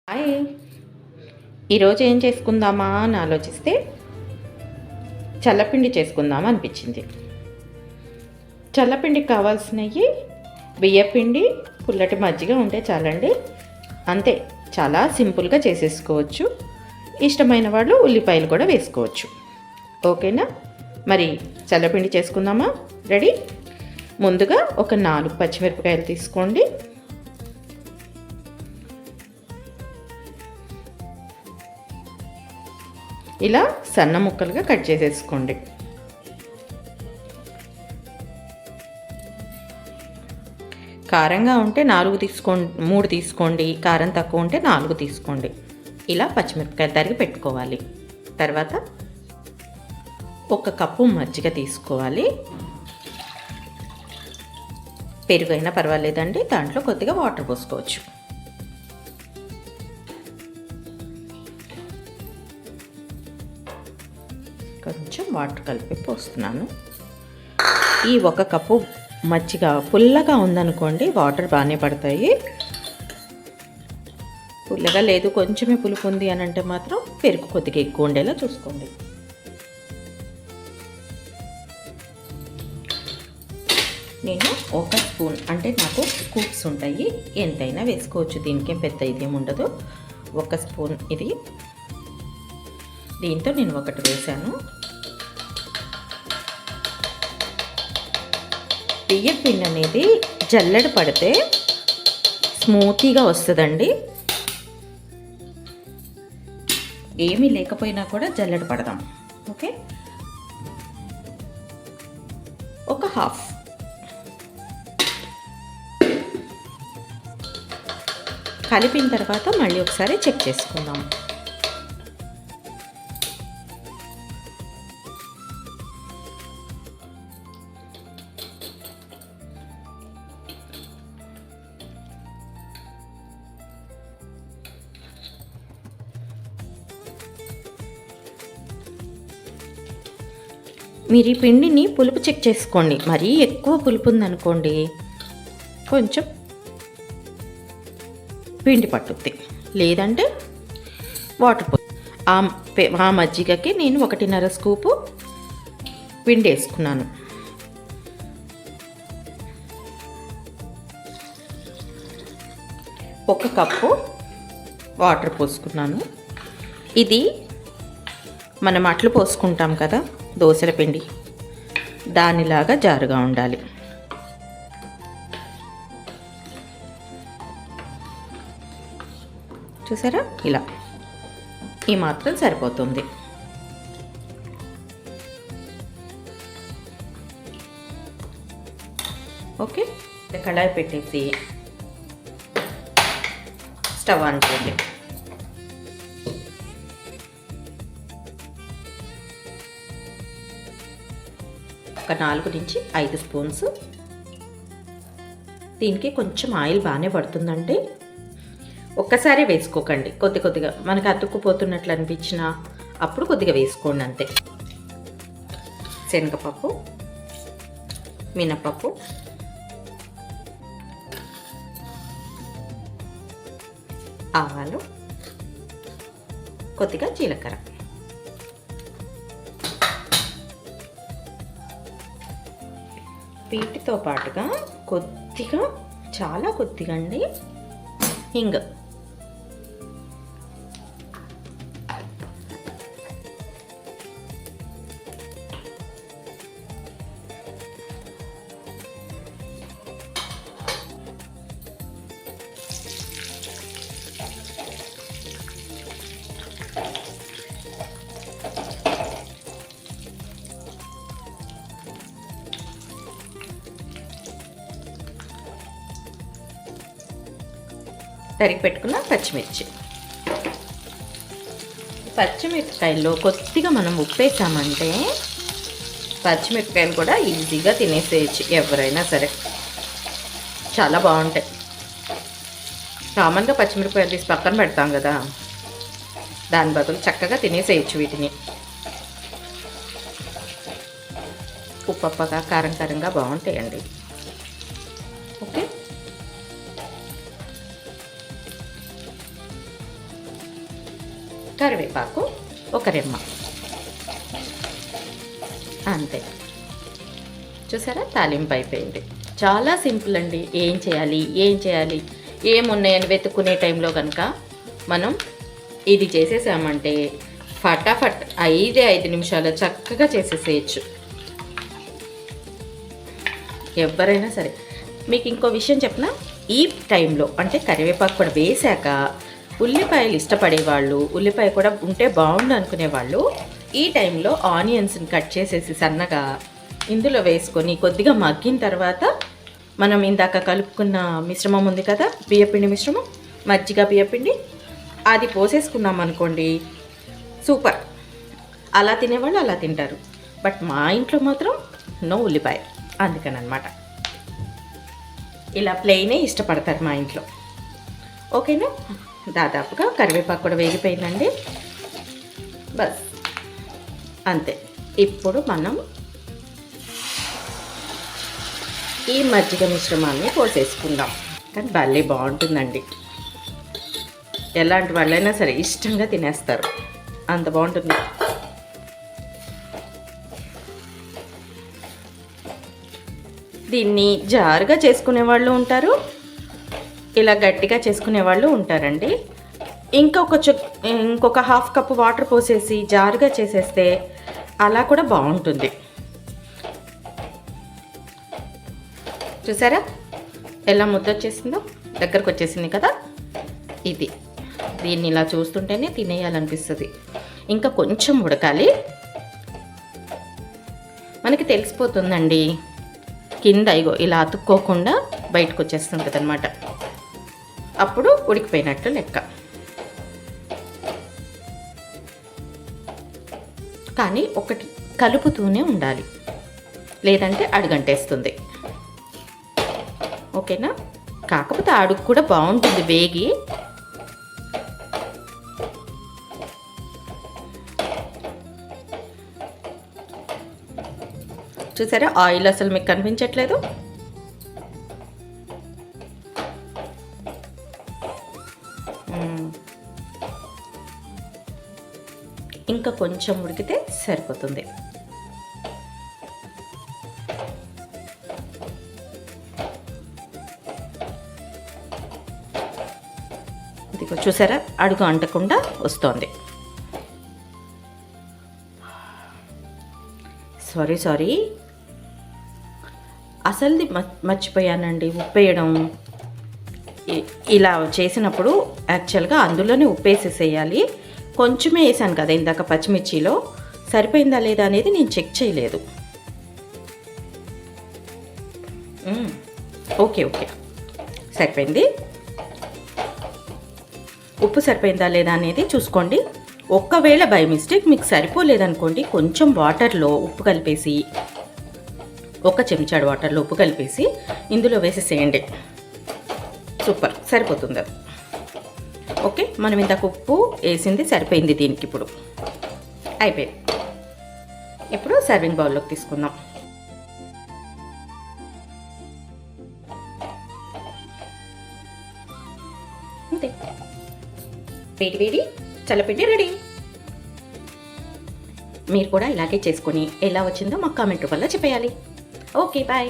Hi. ఈరోజు ఏం చేసుకుందామా అని ఆలోచిస్తే చల్లపిండి చేసుకుందామా అనిపించింది. చల్లపిండికి కావాల్సినవి బియ్యపిండి, పుల్లటి మజ్జిగ ఉంటే చాలండి. అంతే, చాలా సింపుల్గా చేసేసుకోవచ్చు. ఇష్టమైన వాళ్ళు ఉల్లిపాయలు కూడా వేసుకోవచ్చు. ఓకేనా? మరి చల్లపిండి చేసుకుందామా? రెడీ. ముందుగా ఒక 4 పచ్చిమిరపకాయలు తీసుకోండి. ఇలా సన్న ముక్కలుగా కట్ చేసేసుకోండి. కారంగా ఉంటే 3 తీసుకోండి. కారం తక్కువ ఉంటే 4 తీసుకోండి. ఇలా పచ్చిమిరపకాయ తరిగి పెట్టుకోవాలి. తర్వాత 1 కప్పు మజ్జిగ తీసుకోవాలి. పెరుగు అయినా పర్వాలేదండి, దాంట్లో కొద్దిగా వాటర్ పోసుకోవచ్చు. కొంచెం వాటర్ కలిపి పోస్తున్నాను. ఈ 1 కప్పు మజ్జిగ పుల్లగా ఉందనుకోండి, వాటర్ బాగానే పడతాయి. పుల్లగా లేదు, కొంచెమే పులుపు ఉంది అని అంటే మాత్రం పెరుగు కొద్దిగా ఎక్కువ ఉండేలా చూసుకోండి. నేను 1 స్పూన్, అంటే నాకు స్కూప్స్ ఉంటాయి, ఎంతైనా వేసుకోవచ్చు, దీనికేం పెద్ద ఇదేం ఉండదు. 1 స్పూన్ ఇది. దీంతో నేను 1 వేసాను. బియ్యపిండి అనేది జల్లెడ పడితే స్మూతీగా వస్తుందండి. ఏమీ లేకపోయినా కూడా జల్లెడ పడదాం. Okay, 1 half. కలిపిన తర్వాత మళ్ళీ ఒకసారి చెక్ చేసుకుందాం. మీరు ఈ పిండిని పులుపు చెక్ చేసుకోండి. మరీ ఎక్కువ పులుపు ఉందనుకోండి, కొంచెం పిండి పట్టుద్ది, లేదంటే వాటర్ ఆ మజ్జిగకి నేను 1.5 స్కూపు పిండి వేసుకున్నాను. ఒక కప్పు వాటర్ పోసుకున్నాను. ఇది మనం అట్లు పోసుకుంటాం కదా, దోసల పిండి, దానిలాగా జారుగా ఉండాలి. చూసారా? ఇలా ఈ మాత్రం సరిపోతుంది. ఓకే, కడాయి పెట్టేసి స్టవ్ ఆన్ చేయండి. ఒక 4 నుంచి 5 స్పూన్స్. దీనికి కొంచెం ఆయిల్ బాగానే పడుతుందండి. ఒక్కసారి వేసుకోకండి, కొద్దిగా మనకు అతుక్కుపోతున్నట్లు అనిపించినా అప్పుడు కొద్దిగా వేసుకోండి, అంతే. శనగపప్పు, మినపప్పు, ఆవాలు, కొద్దిగా జీలకర్ర. వీటితో పాటుగా కొద్దిగా, చాలా కొద్దిగా అండి, హింగ్. తరిగి పెట్టుకున్న పచ్చిమిరపకాయల్లో కొద్దిగా మనం ఉప్పు వేసామంటే పచ్చిమిరపకాయలు కూడా ఈజీగా తినేసేయచ్చు, ఎవరైనా సరే. చాలా బాగుంటాయి. కామన్గా పచ్చిమిరపకాయలు తీసి పక్కన పెడతాం కదా, దాని బదులు చక్కగా తినేసేయచ్చు వీటిని. ఉప్పగా కారంగా బాగుంటాయండి. ఓకే, కరివేపాకు ఒక రెమ్మ, అంతే. చూసారా, తాలింపు అయిపోయింది. చాలా సింపుల్ అండి. ఏం చేయాలి ఏమున్నాయని వెతుక్కునే టైంలో కనుక మనం ఇది చేసేసామంటే ఫటాఫట్ 5 నిమిషాలు చక్కగా చేసేసేయచ్చు ఎవరైనా సరే. మీకు ఇంకో విషయం చెప్పిన, ఈ టైంలో అంటే కరివేపాకు కూడా వేశాక ఉల్లిపాయలు ఇష్టపడేవాళ్ళు, ఉల్లిపాయ కూడా ఉంటే బాగుండు అనుకునేవాళ్ళు ఈ టైంలో ఆనియన్స్ని కట్ చేసేసి సన్నగా ఇందులో వేసుకొని కొద్దిగా మగ్గిన తర్వాత మనం ఇందాక కలుపుకున్న మిశ్రమం ఉంది కదా, బియ్యపిండి మిశ్రమం, మజ్జిగ బియ్యపిండి, అది పోసేసుకున్నాం అనుకోండి, సూపర్. అలా తినేవాళ్ళు అలా తింటారు. బట్ మా ఇంట్లో మాత్రం నో ఉల్లిపాయ, అందుకనమాట ఇలా ప్లెయినే ఇష్టపడతారు మా ఇంట్లో. ఓకేనా, దాదాపుగా కరివేపాకు కూడా వేగిపోయిందండి. బస్ అంతే. ఇప్పుడు మనం ఈ మజ్జిగ మిశ్రమాన్ని పోసేసుకుందాం. కానీ భలే బాగుంటుందండి. ఎలాంటి వాళ్ళైనా సరే ఇష్టంగా తినేస్తారు, అంత బాగుంటుంది. దీన్ని జారుగా చేసుకునే వాళ్ళు ఉంటారు, ఇలా గట్టిగా చేసుకునే వాళ్ళు ఉంటారండి. ఇంకొక హాఫ్ కప్ వాటర్ పోసేసి జారుగా చేసేస్తే అలా కూడా బాగుంటుంది. చూసారా ఎలా ముద్ద వచ్చేసిందో, దగ్గరకు వచ్చేసింది కదా. దీన్ని ఇలా చూస్తుంటేనే తినేయాలనిపిస్తుంది. ఇంకా కొంచెం ఉడకాలి. మనకి తెలిసిపోతుందండి కింద, ఇగో ఇలా అతుక్కోకుండా బయటకు వచ్చేస్తుంటుంది అనమాట. అప్పుడు ఉడికిపోయినట్టు లెక్క. కానీ ఒకటి కలుపుతూనే ఉండాలి, లేదంటే అడుగంటేస్తుంది. ఓకేనా, కాకపోతే అడుగు కూడా బాగుంటుంది వేగి. చూసారా, ఆయిల్ అసలు మీకు కనిపించట్లేదు. ఇంకా కొంచెం ఉడికితే సరిపోతుంది. ఇదిగో చూసారా, అడుగు అంటకుండా వస్తోంది. సారీ అసలుది మర్చిపోయానండి ఉప్పేయడం. ఇలా చేసినప్పుడు యాక్చువల్గా అందులోనే ఉప్పేసేసేయాలి. కొంచెమే వేసాను కదా ఇందాక పచ్చిమిర్చిలో, సరిపోయిందా లేదా అనేది నేను చెక్ చేయలేదు. ఓకే సరిపోయింది. ఉప్పు సరిపోయిందా లేదా అనేది చూసుకోండి. ఒక్కవేళ బై మిస్టేక్ మీకు సరిపోలేదనుకోండి, కొంచెం వాటర్లో ఉప్పు కలిపేసి, 1 చెంచాడు వాటర్లో ఉప్పు కలిపేసి ఇందులో వేసేసేయండి. సూపర్, సరిపోతుంది అది. ఓకే, మనం ఇంతకు ఉప్పు వేసింది సరిపోయింది దీనికి. ఇప్పుడు అయిపోయింది. ఇప్పుడు సర్వింగ్ బౌల్లోకి తీసుకుందాం. అంతే, వేడి చల్లపిండి రెడీ. మీరు కూడా ఇలాగే చేసుకొని ఎలా వచ్చిందో మాకు కామెంట్ రూపంలో చెప్పేయాలి. Okay, bye.